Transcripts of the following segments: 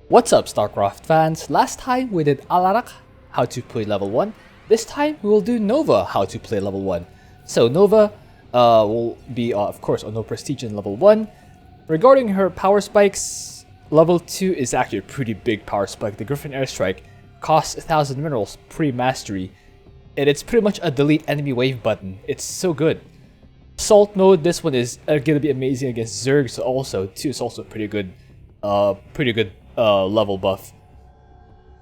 What's up, Starcraft fans? Last time we did Alarak, how to play level 1. This time we will do Nova, how to play level 1. So Nova will be, of course, on no prestige in level 1. Regarding her power spikes, level 2 is actually a pretty big power spike. The Griffin Airstrike costs 1000 minerals pre-mastery, and it's pretty much a delete enemy wave button. It's so good. Salt mode, this one is gonna be amazing against Zergs also. 2 is also pretty good level buff.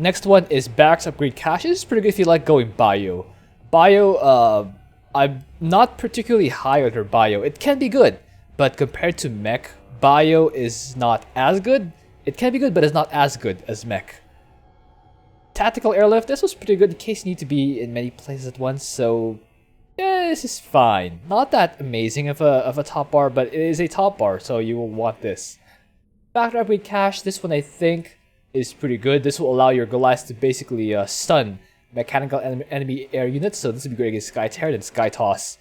Next one is Barracks Upgrade Cache. This is pretty good if you like going bio. Bio, I'm not particularly high on her bio. It can be good, but compared to mech, bio is not as good. It can be good, but it's not as good as mech. Tactical Airlift, this was pretty good in case you need to be in many places at once, so yeah, this is fine. Not that amazing of a top bar, but it is a top bar, so you will want this. Factor Upgrade Cache, this one I think is pretty good. This will allow your Goliaths to basically stun mechanical enemy air units, so this would be great against Sky Tear and Sky Toss.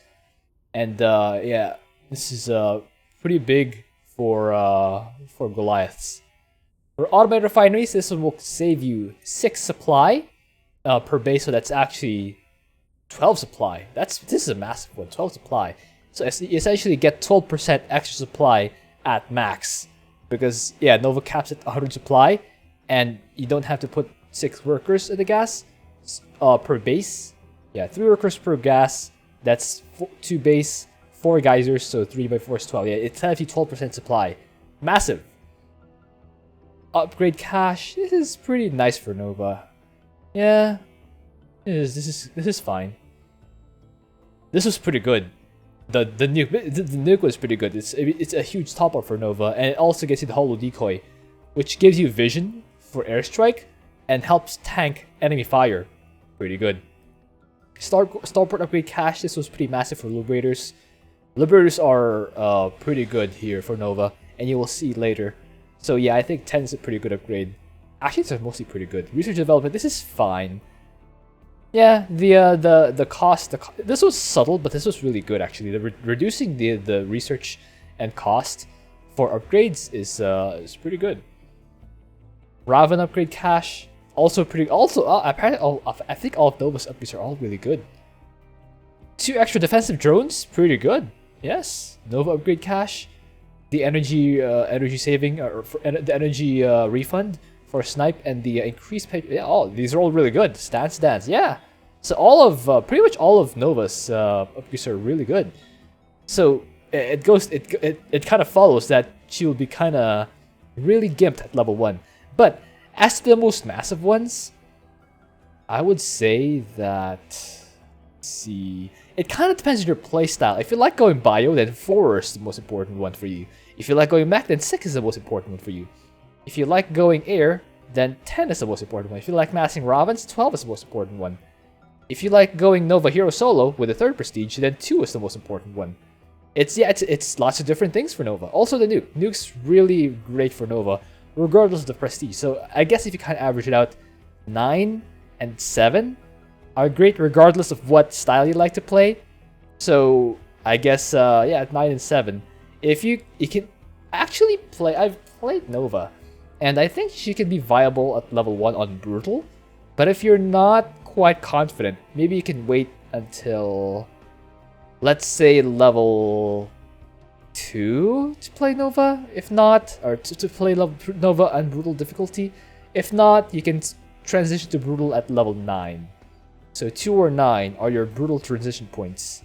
And yeah, this is pretty big for Goliaths. For Automated Refineries, this one will save you 6 supply per base, so that's actually 12 supply. This is a massive one, 12 supply. So you essentially get 12% extra supply at max. Because, yeah, Nova caps at 100 supply, and you don't have to put 6 workers in the gas per base. Yeah, 3 workers per gas, that's 2 base, 4 geysers, so 3 by 4 is 12. Yeah, it's actually 12% supply. Massive. Upgrade Cache, this is pretty nice for Nova. Yeah, this is fine. This was pretty good. The nuke was pretty good. It's a huge top up for Nova, and it also gets you the Holo Decoy, which gives you vision for airstrike and helps tank enemy fire. Pretty good. Starport Upgrade Cache, this was pretty massive for Liberators. Liberators are pretty good here for Nova, and you will see later. So yeah, I think 10 is a pretty good upgrade. Actually, it's mostly pretty good. Research Development, this is fine. Yeah, the cost, this was subtle, but this was really good actually. Reducing the research and cost for upgrades is pretty good. Raven Upgrade Cache, also pretty. Apparently, I think all of Nova's upgrades are all really good. 2 extra defensive drones, pretty good. Yes, Nova Upgrade Cache, the energy saving the energy refund for snipe, and the increased pay. Yeah, these are all really good. Stance, yeah. So pretty much all of Nova's upgrades are really good. So it kind of follows that she will be kind of really gimped at level 1. But as to the most massive ones, I would say that, let's see, it kind of depends on your playstyle. If you like going bio, then 4 is the most important one for you. If you like going mech, then 6 is the most important one for you. If you like going air, then 10 is the most important one. If you like massing Ravens, 12 is the most important one. If you like going Nova Hero Solo with a 3rd prestige, then 2 is the most important one. It's lots of different things for Nova. Also the nuke. Nuke's really great for Nova, regardless of the prestige. So I guess if you kind of average it out, 9 and 7 are great regardless of what style you like to play. So I guess yeah, 9 and 7. If you can actually play, I've played Nova, and I think she can be viable at level 1 on Brutal. But if you're not quite confident, maybe you can wait until, let's say, level 2 to play Nova. If not, or to play Nova on Brutal difficulty. If not, you can transition to Brutal at level 9. So 2 or 9 are your Brutal transition points.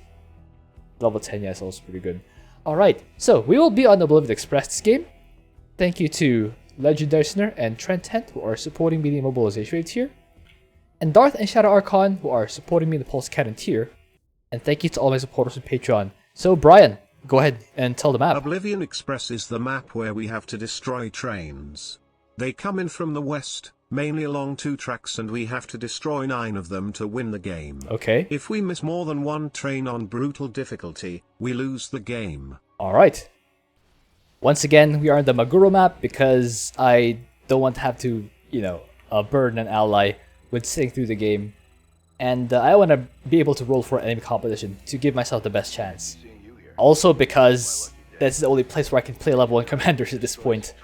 Level 10, yeah, is also pretty good. Alright, so we will be on Oblivion Express this game. Thank you to Legendary Sinner and Trent Tent, who are supporting me in the mobilization tier. And Darth and Shadow Archon, who are supporting me in the Pulse Cannon tier. And thank you to all my supporters on Patreon. So Brian, go ahead and tell the map. Oblivion Express is the map where we have to destroy trains. They come in from the west, mainly along 2 tracks, and we have to destroy 9 of them to win the game. Okay. If we miss more than 1 train on Brutal difficulty, we lose the game. Alright. Once again, we are on the Maguro map because I don't want to have to, burden an ally with sitting through the game. And I want to be able to roll for enemy competition to give myself the best chance. Also because that's the only place where I can play level 1 commanders at this point.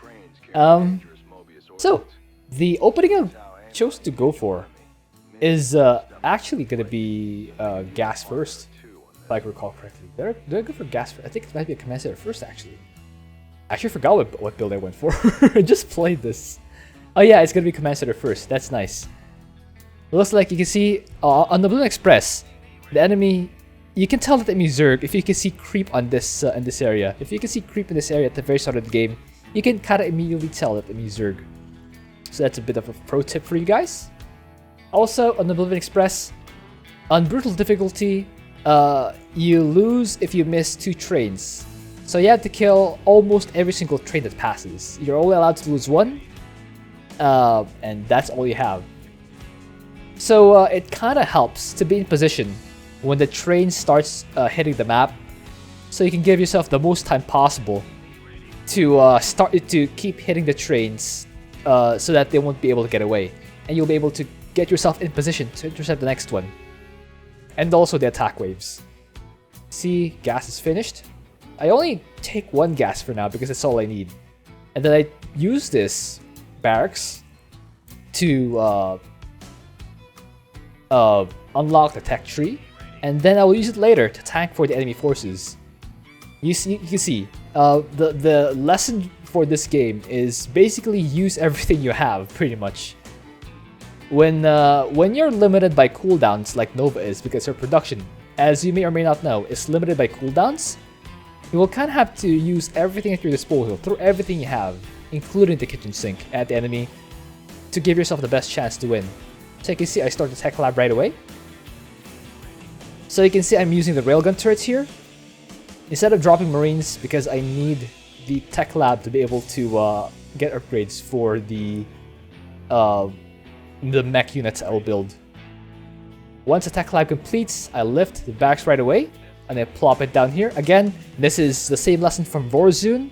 So, The opening I chose to go for is actually gonna be gas first, if I recall correctly. They're good for gas first. I think it might be a command center first actually. I actually forgot what build I went for. I just played this. Oh yeah, it's gonna be command center first. That's nice. It looks like you can see on the Oblivion Express, the enemy. You can tell that the enemy Zerg if you can see creep on this in this area. If you can see creep in this area at the very start of the game, you can kind of immediately tell that the enemy Zerg. So that's a bit of a pro tip for you guys. Also, on the Oblivion Express, on brutal difficulty, you lose if you miss 2 trains. So you have to kill almost every single train that passes. You're only allowed to lose 1, and that's all you have. So it kind of helps to be in position when the train starts hitting the map, so you can give yourself the most time possible to to keep hitting the trains, so that they won't be able to get away, and you'll be able to get yourself in position to intercept the next one, and also the attack waves. See, gas is finished. I only take 1 gas for now because that's all I need, and then I use this barracks to unlock the tech tree, and then I will use it later to tank for the enemy forces. You can see the lesson for this game is basically use everything you have, pretty much. When you're limited by cooldowns like Nova is, because her production, as you may or may not know, is limited by cooldowns, you will kind of have to use everything at your disposal, throw everything you have, including the kitchen sink, at the enemy to give yourself the best chance to win. So you can see I start the tech lab right away. So you can see I'm using the railgun turrets here instead of dropping marines, because I need the tech lab to be able to get upgrades for the mech units I will build. Once the tech lab completes, I lift the barracks right away and I plop it down here. Again, this is the same lesson from Warzone.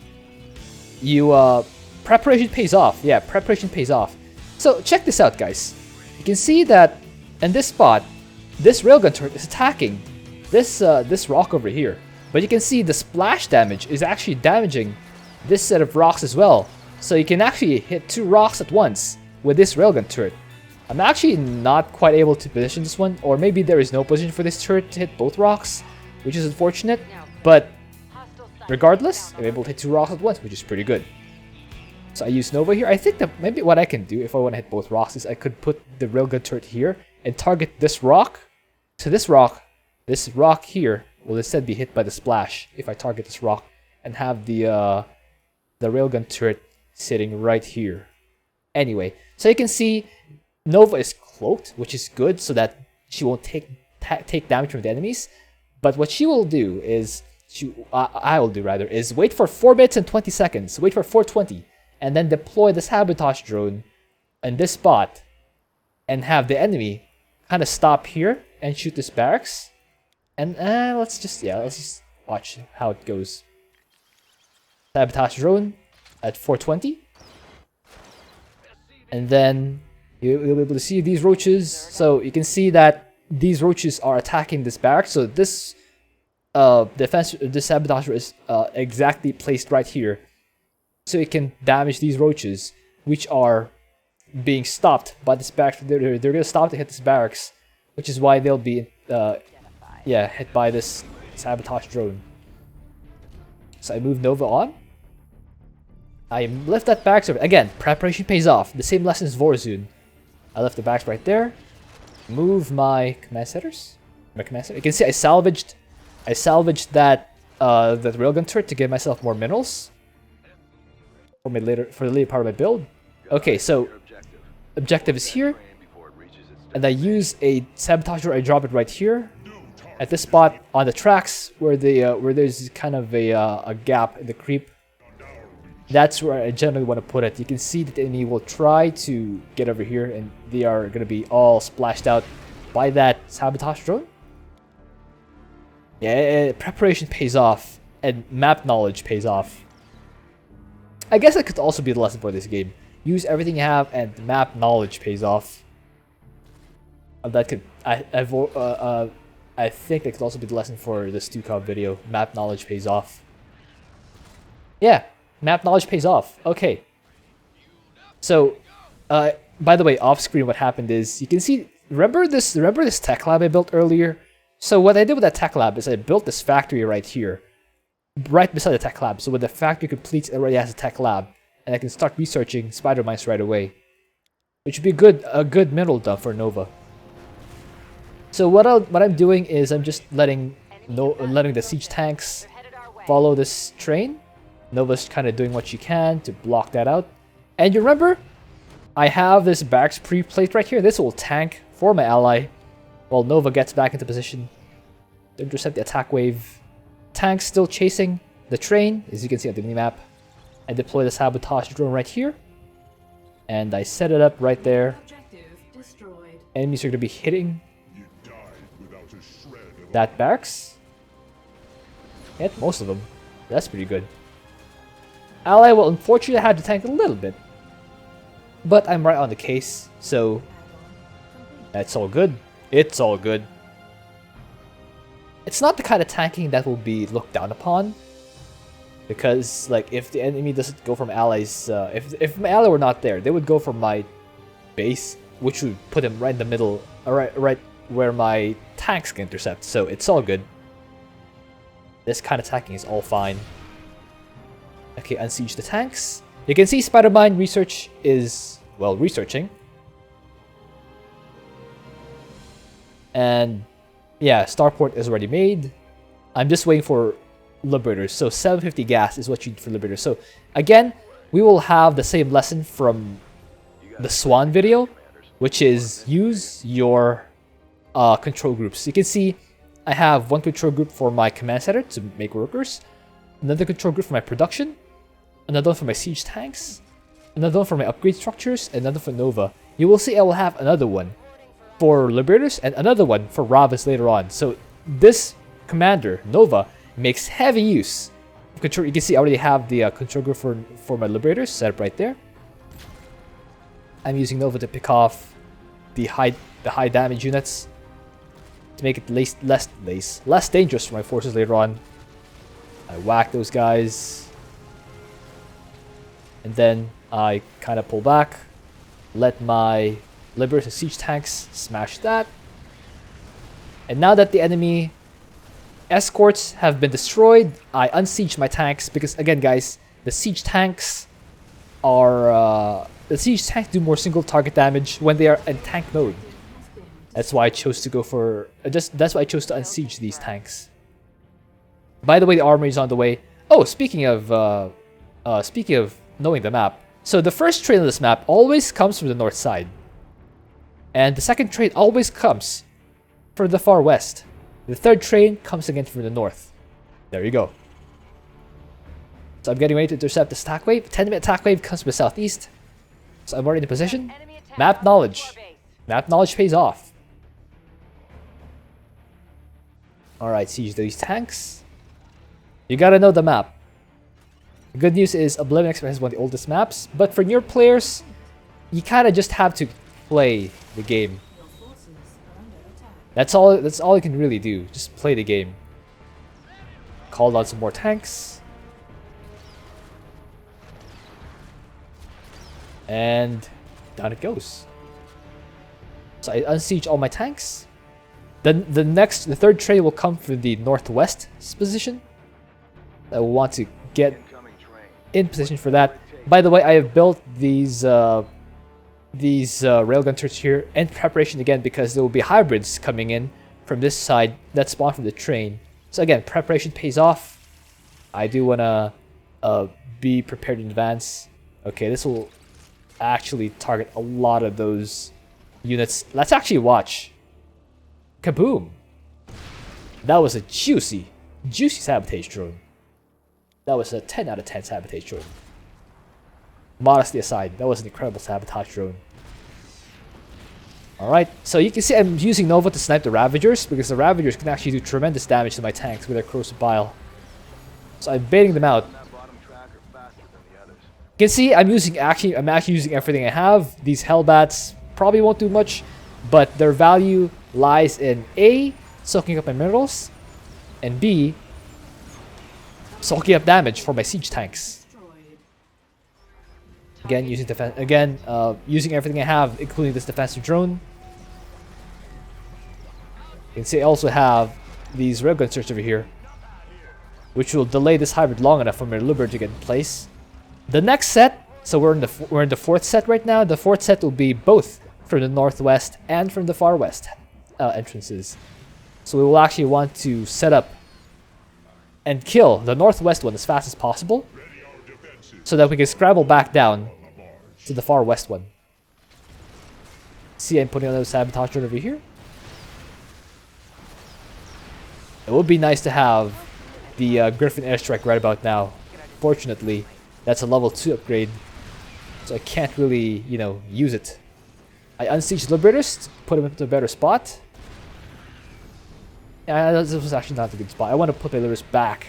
Preparation pays off. Yeah, preparation pays off. So check this out, guys. You can see that in this spot, this railgun turret is attacking this rock over here. But you can see the splash damage is actually damaging this set of rocks as well. So you can actually hit 2 rocks at once with this railgun turret. I'm actually not quite able to position this one, or maybe there is no position for this turret to hit both rocks, which is unfortunate. But regardless, I'm able to hit 2 rocks at once, which is pretty good. So I use Nova here. I think that maybe what I can do if I want to hit both rocks is I could put the railgun turret here and target this rock. So this rock here will instead be hit by the splash if I target this rock, and have the railgun turret sitting right here. Anyway, so you can see Nova is cloaked, which is good so that she won't take damage from the enemies. But what she will do is, I will do rather, is wait for 4 minutes and 20 seconds. Wait for 4:20, and then deploy the sabotage drone in this spot, and have the enemy kind of stop here and shoot this barracks. And let's just watch how it goes. Sabotage drone at 4:20, and then you'll be able to see these roaches. So you can see that these roaches are attacking this barracks. So this this sabotage is exactly placed right here, so it can damage these roaches, which are being stopped by this barracks. They're gonna stop to hit this barracks, which is why they'll be hit by this sabotage drone. So I move Nova on. I lift that barracks over. Again, preparation pays off. The same lesson as Warzone. I left the barracks right there. Move my command centers. You can see I salvaged that railgun turret to give myself more minerals for the later part of my build. Okay, so objective is here, and I use a sabotage drone. I drop it right here at this spot on the tracks where there's kind of a gap in the creep. That's where I generally want to put it. You can see that the enemy will try to get over here, and they are going to be all splashed out by that sabotage drone. Yeah, preparation pays off, and map knowledge pays off. I guess that could also be the lesson for this game. Use everything you have, and map knowledge pays off. That could I think that could also be the lesson for the StuCob video. Map knowledge pays off. Yeah, map knowledge pays off. Okay. So, By the way, off screen, what happened is you can see. Remember this tech lab I built earlier? So what I did with that tech lab is I built this factory right here, right beside the tech lab. So when the factory completes, it already has a tech lab, and I can start researching spider mines right away, which would be a good mineral dump for Nova. So what I'm doing is I'm just letting the siege tanks follow this train. Nova's kind of doing what she can to block that out. And you remember, I have this barracks pre-placed right here. This will tank for my ally while Nova gets back into position to intercept the attack wave. Tanks still chasing the train, as you can see on the minimap. I deploy the sabotage drone right here. And I set it up right there. Enemies are going to be hitting that barracks. Hit most of them. That's pretty good. Ally will unfortunately have to tank a little bit. But I'm right on the case, so that's all good. It's all good. It's not the kind of tanking that will be looked down upon. Because, like, if the enemy doesn't go from allies, if my ally were not there, they would go from my base, which would put him right in the middle, right where my tanks can intercept. So it's all good. This kind of tanking is all fine. Okay, unsiege the tanks. You can see Spider-Mine research is, well, researching. And yeah, Starport is already made. I'm just waiting for Liberators. So 750 gas is what you need for Liberators. So again, we will have the same lesson from the Swan video, which is use your control groups. You can see I have one control group for my command center to make workers, another control group for my production, another one for my siege tanks, another one for my upgrade structures, and another for Nova. You will see I will have another one for Liberators and another one for Ravas later on. So this commander, Nova, makes heavy use of control. You can see I already have the control group for my Liberators set up right there. I'm using Nova to pick off the high damage units to make it less dangerous for my forces later on. I whack those guys. And then I kind of pull back, let my Liberators and siege tanks smash that. And now that the enemy escorts have been destroyed, I unsiege my tanks because, again, guys, the siege tanks do more single target damage when they are in tank mode. That's why I chose to go for that's why I chose to unsiege these tanks. By the way, the armory is on the way. Oh, speaking of knowing the map, so the first train on this map always comes from the north side, and the second train always comes from the far west. The third train comes again from the north. There you go. So I'm getting ready to intercept the attack wave. 10-minute attack wave comes from the southeast. So I'm already in position. Map knowledge. Map knowledge pays off. Alright, siege these tanks. You gotta know the map. The good news is Oblivion Express is one of the oldest maps, but for newer players, you kinda just have to play the game. That's all you can really do. Just play the game. Called on some more tanks. And down it goes. So I unsiege all my tanks. Then the third train will come from the northwest position. I will want to get in position for that. By the way, I have built these railgun turrets here in preparation again because there will be hybrids coming in from this side that spawn from the train. So again, preparation pays off. I do want to be prepared in advance. Okay, this will actually target a lot of those units. Let's actually watch. Kaboom! That was a juicy sabotage drone. That was a 10 out of 10 sabotage drone. Modesty aside, that was an incredible sabotage drone. Alright, so you can see I'm using Nova to snipe the Ravagers because the Ravagers can actually do tremendous damage to my tanks with their corrosive bile. So I'm baiting them out. You can see I'm actually using everything I have. These Hellbats probably won't do much, but their value lies in A, soaking up my minerals, and B, soaking up damage for my siege tanks. Again, using defense. Again, using everything I have, including this defensive drone. You can see I also have these railgun turrets over here, which will delay this hybrid long enough for my Liberator to get in place. The next set, so we're in the fourth set right now. The fourth set will be both from the northwest and from the far west entrances. So we will actually want to set up and kill the northwest one as fast as possible, so that we can scramble back down to the far west one. See, I'm putting another sabotage drone over here. It would be nice to have the Griffin airstrike right about now. Fortunately, that's a level 2 upgrade, so I can't really, you know, use it. I unsiege Liberators, put them into a better spot. Yeah, this was actually not a good spot. I want to put my Liberators back,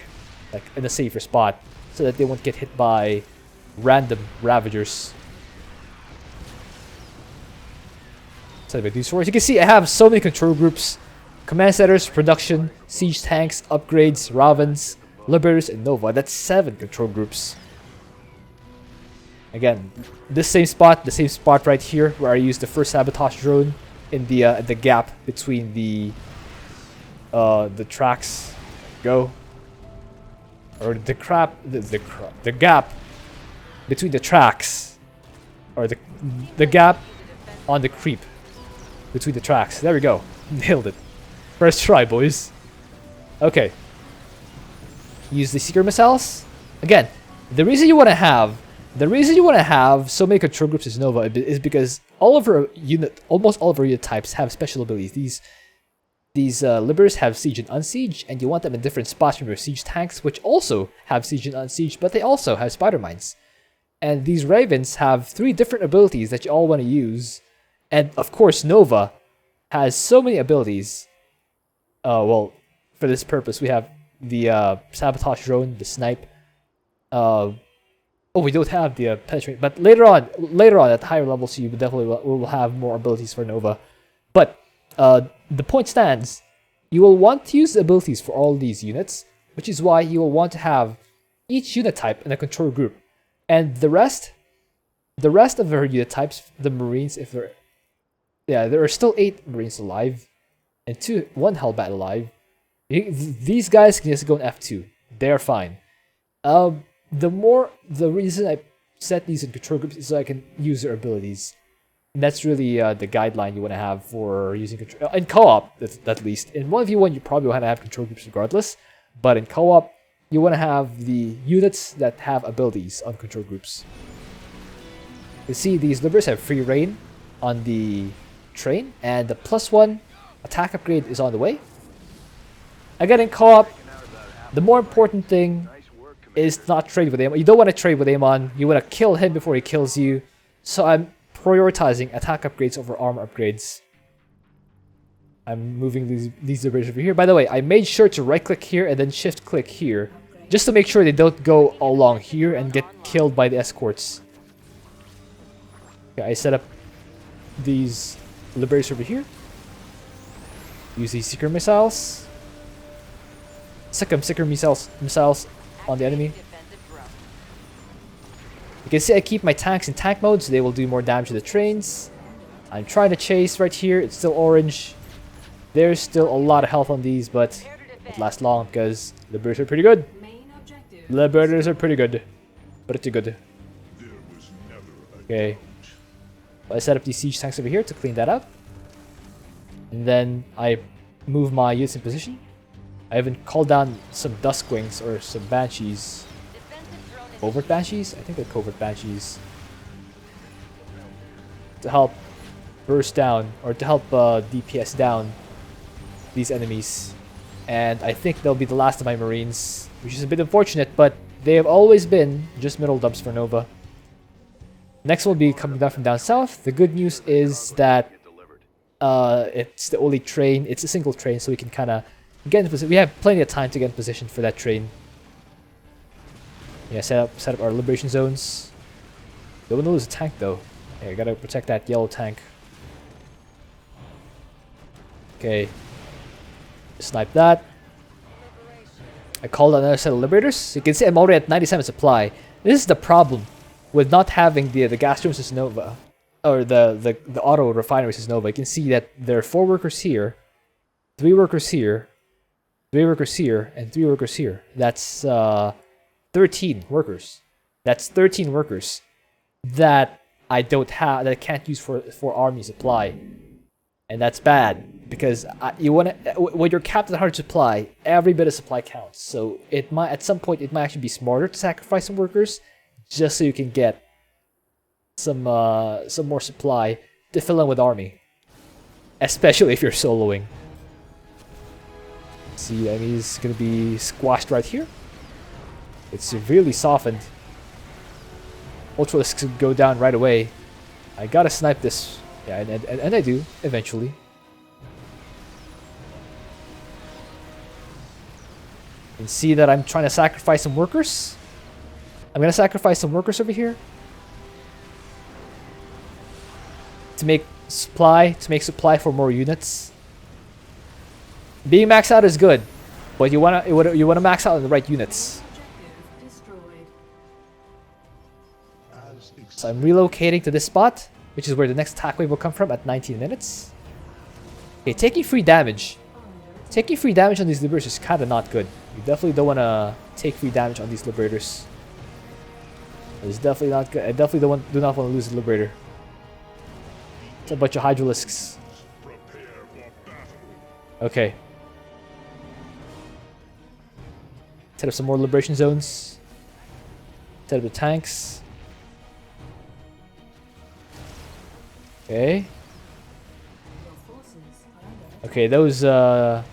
like in a safer spot, so that they won't get hit by random Ravagers. So these fours, you can see I have so many control groups: command centers, production, siege tanks, upgrades, Ravens, Liberators, and Nova. That's 7 control groups. Again, the same spot right here where I used the first sabotage drone in the gap between the tracks. Go. Or the gap between the tracks, or the gap on the creep between the tracks. There we go. Nailed it. First try, boys. Okay. Use the seeker missiles. Again, the reason you want to have so many control groups as Nova is because almost all of our unit types have special abilities. These Liberators have Siege and Unsiege, and you want them in different spots from your Siege tanks, which also have Siege and Unsiege, but they also have Spider Mines. And these Ravens have 3 different abilities that you all want to use. And of course, Nova has so many abilities. Well, for this purpose, we have the Sabotage Drone, the Snipe. Oh, we don't have the Penetrate, but later on at higher levels, you definitely will have more abilities for Nova. But the point stands, you will want to use the abilities for all these units, which is why you will want to have each unit type in a control group. And the rest of our unit types, the Marines, there are still 8 Marines alive, and 1 Hellbat alive. These guys can just go in F2. They're fine. The reason I set these in control groups is so I can use their abilities. And that's really the guideline you want to have for using control in co-op, at least. In 1v1, you probably want to have control groups regardless, but in co-op, you want to have the units that have abilities on control groups. You see, these Liberators have free reign on the train, and the +1 attack upgrade is on the way. Again, in co-op, the more important thing is not trade with him. You don't want to trade with him on. You want to kill him before he kills you. So I'm prioritizing attack upgrades over armor upgrades. I'm moving these Liberators over here. By the way, I made sure to right-click here and then shift-click here, just to make sure they don't go along here and get killed by the escorts. Okay, I set up these Liberators over here. Use these Seeker missiles. Seeker missiles on the enemy. You can see I keep my tanks in tank mode, so they will do more damage to the trains. I'm trying to chase right here. It's still orange. There's still a lot of health on these, but it won't last long because Liberators are pretty good. Liberators are pretty good. Pretty good. Okay. I set up these siege tanks over here to clean that up. And then I move my units in position. I even called down some Duskwings or some Banshees. Covert Banshees? I think they're Covert Banshees. To help burst down, or to help DPS down these enemies. And I think they'll be the last of my Marines, which is a bit unfortunate, but they have always been just middle dumps for Nova. Next will be coming down from down south. The good news is that it's the only train, it's a single train, so we can kind of get in position. We have plenty of time to get in position for that train. Yeah, set up our liberation zones. Don't want to lose a tank though. Yeah, I gotta protect that yellow tank. Okay. Snipe that. I called another set of Liberators. You can see I'm already at 97 supply. This is the problem with not having the gas turbine system Nova, or the auto refinery system Nova, you can see that there are 4 workers here, 3 workers here, 3 workers here, and 3 workers here. That's 13 workers. That's 13 workers that I don't have, that I can't use for army supply, and that's bad because you want to, when you're capped at 100 supply, every bit of supply counts. So it might, at some point, it might actually be smarter to sacrifice some workers just so you can get some more supply to fill in with army, especially if you're soloing. See, I mean, he's gonna be squashed right here. It's severely softened. Ultralisks could go down right away. I gotta snipe this. Yeah, and I do, eventually. And see that I'm trying to sacrifice some workers? I'm gonna sacrifice some workers over here. To make supply for more units. Being maxed out is good, but you wanna max out on the right units. So I'm relocating to this spot, which is where the next attack wave will come from at 19 minutes. Okay, taking free damage. Taking free damage on these liberators is kind of not good. You definitely don't want to take free damage on these liberators. It's definitely not good. I definitely do not want to lose the liberator. It's a bunch of hydralisks. Okay. Set up some more liberation zones. Set up the tanks. Okay. Okay, those that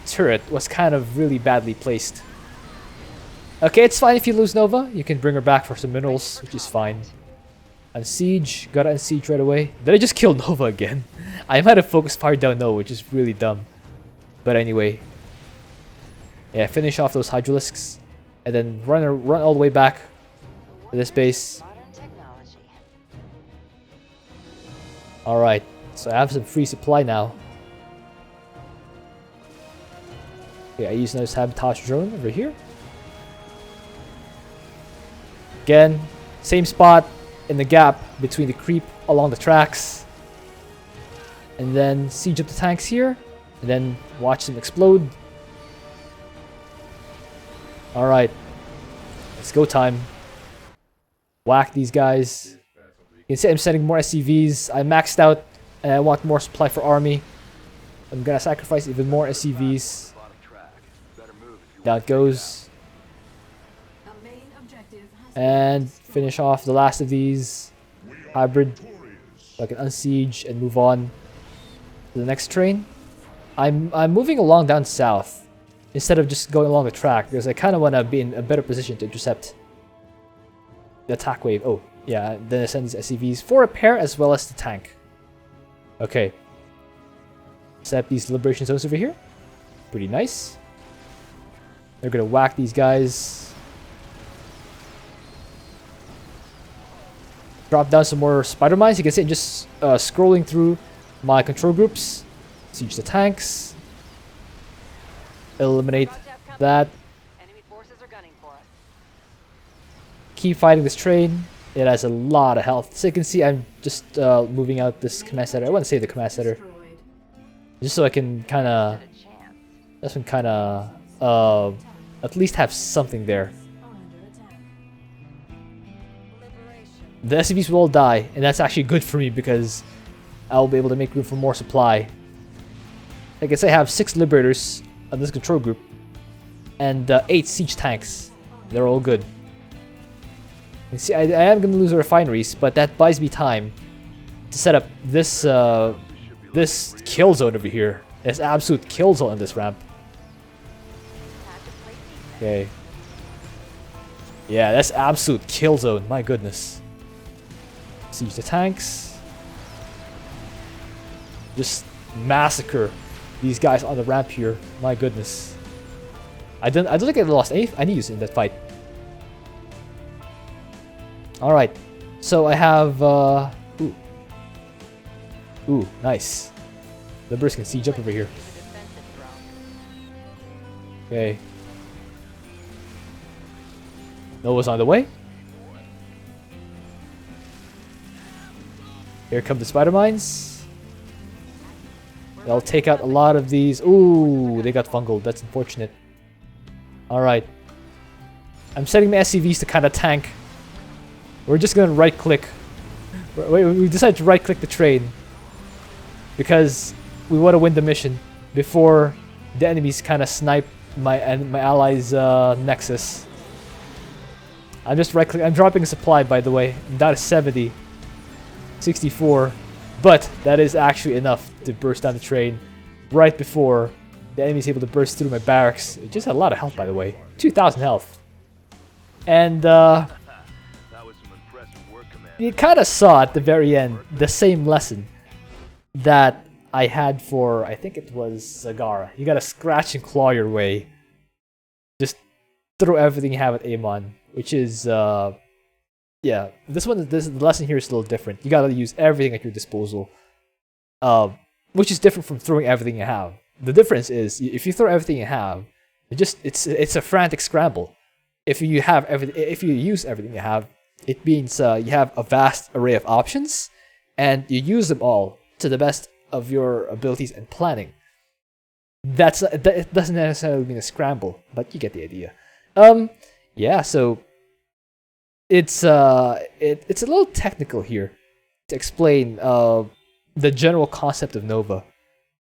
turret was kind of really badly placed. Okay, it's fine if you lose Nova. You can bring her back for some minerals, which is fine. Unsiege, gotta unsiege right away. Did I just kill Nova again? I might have focused fire down Nova, which is really dumb. But anyway. Yeah, finish off those hydralisks. And then run all the way back to this base. Alright, so I have some free supply now. Okay, I use another sabotage drone over here. Again, same spot in the gap between the creep along the tracks. And then siege up the tanks here. And then watch them explode. Alright. It's go time. Whack these guys. You can see I'm sending more SCVs. I maxed out and I want more supply for army. I'm gonna sacrifice even more SCVs. Down it goes. And finish off the last of these. Hybrid. So I can unsiege and move on to the next train. I'm moving along down south instead of just going along the track because I kind of want to be in a better position to intercept the attack wave. Oh, yeah, then I send these SCVs for repair as well as the tank. Okay. Set up these liberation zones over here. Pretty nice. They're gonna whack these guys. Drop down some more spider mines. You can see I'm just scrolling through my control groups. Siege the tanks. Eliminate that. Keep fighting this train. It has a lot of health. So you can see I'm just moving out this command center. I want to save the command center. Just so I can kind of... at least have something there. The SCVs will all die, and that's actually good for me because I'll be able to make room for more supply. I guess I have 6 liberators on this control group and 8 siege tanks. They're all good. You see, I am going to lose the refineries, but that buys me time to set up this this kill zone over here. There's absolute kill zone on this ramp. Okay. Yeah, that's absolute kill zone. My goodness. Siege the tanks. Just massacre these guys on the ramp here. My goodness. I don't think I lost any use in that fight. Alright. So I have Ooh, nice. The burst can siege up over here. Okay. Nova's on the way. Here come the spider mines. They'll take out a lot of these. Ooh, they got fungal. That's unfortunate. Alright. I'm setting my SCVs to kind of tank. We're just gonna right click. We decided to right click the train because we want to win the mission before the enemies kind of snipe my allies' nexus. I'm just right click. I'm dropping a supply, by the way. I'm down to 70. 64. But that is actually enough to burst down the train right before the enemy is able to burst through my barracks. It just had a lot of health, by the way. 2,000 health. And you kind of saw at the very end the same lesson that I had for, I think it was Zagara. You gotta scratch and claw your way. Just throw everything you have at Amon, which is, yeah, the lesson here is a little different. You gotta use everything at your disposal, which is different from throwing everything you have. The difference is, if you throw everything you have, it's a frantic scramble. If you use everything you have, it means you have a vast array of options, and you use them all to the best of your abilities and planning. It doesn't necessarily mean a scramble, but you get the idea. Yeah, so it's a little technical here to explain the general concept of Nova,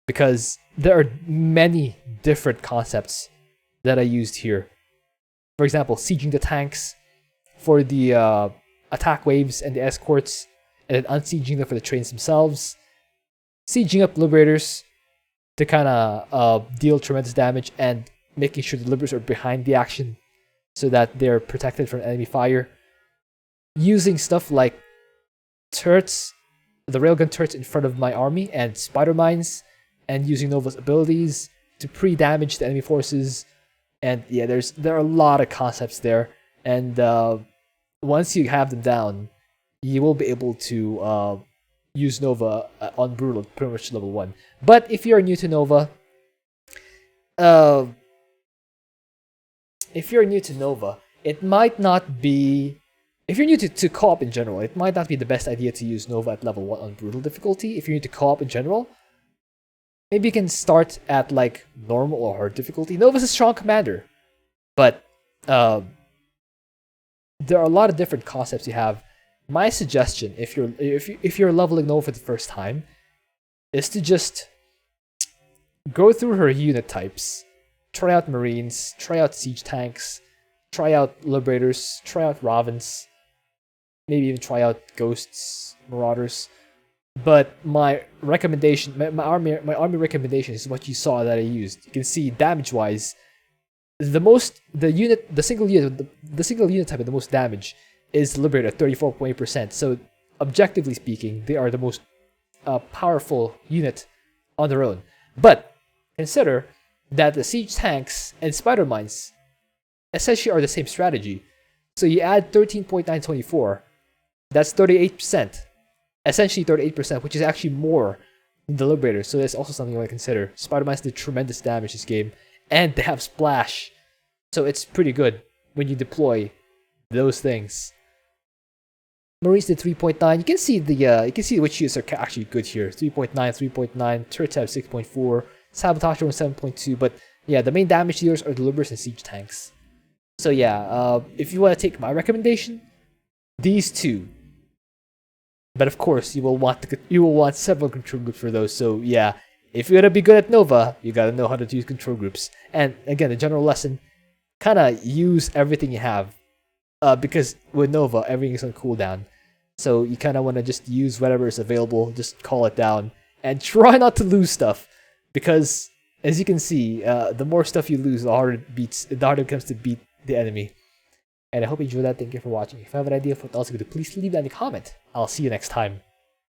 because there are many different concepts that I used here. For example, sieging the tanks for the attack waves and the escorts, and then unsieging them for the trains themselves. Sieging up liberators to kind of deal tremendous damage, and making sure the liberators are behind the action so that they're protected from enemy fire. Using stuff like turrets, the railgun turrets in front of my army, and spider mines, and using Nova's abilities to pre-damage the enemy forces. And yeah, there are a lot of concepts there, and once you have them down, you will be able to use Nova on Brutal pretty much level 1. But if you're new to Nova, it might not be... If you're new to co-op in general, it might not be the best idea to use Nova at level 1 on Brutal difficulty. If you're new to co-op in general, maybe you can start at like normal or hard difficulty. Nova's a strong commander, but there are a lot of different concepts you have. My suggestion, if you're leveling Nova for the first time, is to just go through her unit types, try out Marines, try out siege tanks, try out Liberators, try out Ravens, maybe even try out Ghosts, Marauders. But my recommendation, my army recommendation is what you saw that I used. You can see damage-wise, the single unit type with the most damage is Liberator at 34.8%. So objectively speaking, they are the most powerful unit on their own. But consider that the siege tanks and spider mines essentially are the same strategy. So you add 13.924, that's 38%. Essentially 38%, which is actually more than the Liberator. So that's also something you want to consider. Spider mines did tremendous damage this game, and they have Splash. So it's pretty good when you deploy those things. Marines did 3.9. You can see which units are actually good here. 3.9, 3.9. Turrets have 6.4. Sabotage on 7.2. But yeah, the main damage dealers are the Liberators and siege tanks. So yeah, if you want to take my recommendation, these two. But of course, you will want several control groups for those. So yeah, if you're gonna be good at Nova, you gotta know how to use control groups. And again, the general lesson: kind of use everything you have, because with Nova, everything is on cooldown. So you kind of want to just use whatever is available, just call it down, and try not to lose stuff, because as you can see, the more stuff you lose, the harder it becomes to beat the enemy. And I hope you enjoyed that. Thank you for watching. If you have an idea of what else you could do, please leave that in the comment. I'll see you next time.